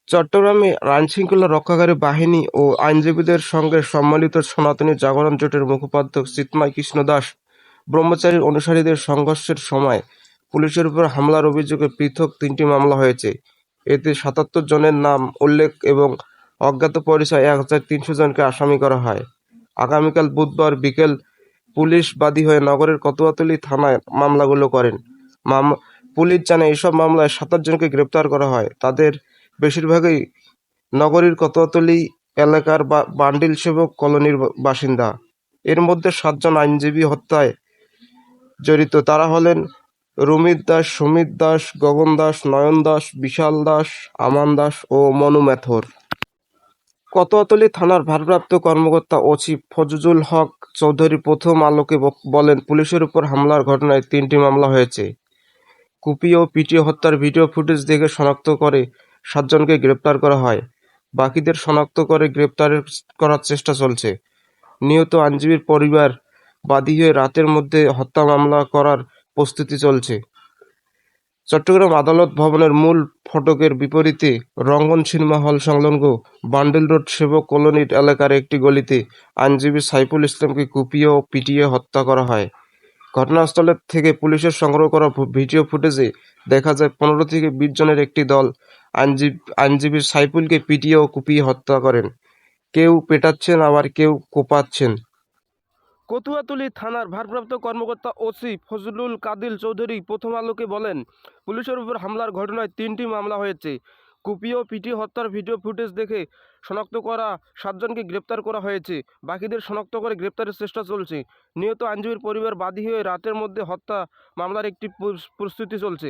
চট্টগ্রামে আইনশৃঙ্খলা রক্ষাকারী বাহিনী ও আইনজীবীদের সঙ্গে সম্মিলিত সনাতনী জাগরণ জোটের মুখপাত্র চিন্ময় কৃষ্ণ দাস ব্রহ্মচারীর অনুসারীদের সংঘর্ষের সময় পুলিশের উপর হামলার অভিযোগে পৃথক ৩টি মামলা হয়েছে। এতে ৭৭ জনের নাম উল্লেখ এবং অজ্ঞাত পরিচয় ১,৩০০ জনকে আসামি করা হয়। আগামীকাল বুধবার বিকেল পুলিশ বাদী হয়ে নগরের কতুয়াতলী থানায় মামলাগুলো করেন। পুলিশ জানায়, এসব মামলায় ২৭ জনকে গ্রেপ্তার করা হয়। তাদের বেশিরভাগই নগরীর কতুয়াতলী এলাকার বান্ডিল সেবক কলোনির বাসিন্দা। এর মধ্যে ৭ জন আইনজীবী হত্যায় জড়িত। তারা হলেন রুমিত দাস, সুমিত দাস, গগন দাস, নয়ন দাস, বিশাল দাস, আমান দাস ও মনু মেথর। কতুয়াতলী থানার ভারপ্রাপ্ত কর্মকর্তা ওসি ফজলুল হক চৌধুরী প্রথম আলোকে বলেন, পুলিশের উপর হামলার ঘটনায় ৩টি মামলা হয়েছে। কুপিয়ে ও পিটিয়ে হত্যার ভিডিও ফুটেজ দেখে শনাক্ত করে ৭ জনকে গ্রেপ্তার করা হয়। বাকিদের শনাক্ত করে গ্রেপ্তার করার চেষ্টা চলছে। নিহত আইনজীবীর পরিবার বাদী হয়ে রাতের মধ্যে হত্যা মামলা করার প্রস্তুতি চলছে। চট্টগ্রাম আদালত ভবনের মূল ফটকের বিপরীতে রঙ্গন সিনেমা হল সংলগ্ন বান্ডেল রোড সেবক কলোনির এলাকার একটি গলিতে আইনজীবী সাইফুল ইসলামকে কুপিয়ে ও পিটিয়ে হত্যা করা হয়। ঘটনাস্থল থেকে পুলিশের সংগ্রহ করা ভিডিও ফুটেজে দেখা যায় ১৫ থেকে ২০ জনের একটি দল আইনজীবী সাইফুলকে পিটিয়ে ও কুপিয়ে হত্যা করেন। কেউ পেটাচ্ছেন, আবার কেউ কোপাচ্ছেন। কতুয়াতলী থানার ভারপ্রাপ্ত কর্মকর্তা ওসি ফজলুল কাদির চৌধুরী প্রথম আলোকে বলেন, পুলিশের উপর হামলার ঘটনায় ৩টি মামলা হয়েছে। কুপিয়ে ও পিটিয়ে হত্যার ভিডিও ফুটেজ দেখে শনাক্ত করা ৭ জনকে গ্রেপ্তার করা হয়েছে। বাকিদের শনাক্ত করে গ্রেপ্তারের চেষ্টা চলছে। নিহত আইনজীবীর পরিবার বাদী হয়ে রাতের মধ্যে হত্যা মামলার একটি প্রস্তুতি চলছে।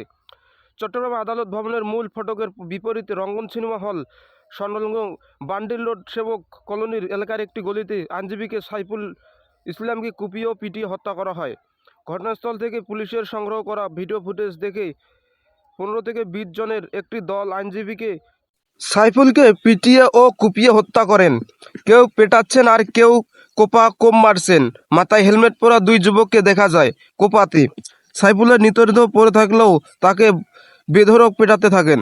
চট্টগ্রাম আদালত ভবনের মূল ফটকের বিপরীতে রঙ্গন সিনেমা হল সংলগ্ন বান্ডিল রোড সেবক কলোনির এলাকার একটি গলিতে আইনজীবীকে সাইফুল ইসলামকে কুপিয়ে ও পিটিয়ে হত্যা করা হয়। ঘটনাস্থল থেকে পুলিশের সংগ্রহ করা ভিডিও ফুটেজ দেখে ১৫ থেকে ২০ জনের একটি দল আইনজীবীকে সাইফুলকে পিটিয়ে ও কুপিয়ে হত্যা করেন। কেউ পেটাচ্ছেন, আর কেউ কোপ মারছেন। মাথায় হেলমেট পরা ২ যুবককে দেখা যায় কোপাতে। সাইফুলের মৃতদেহ পড়ে থাকলেও তাকে বেধড়ক পেটাতে থাকেন।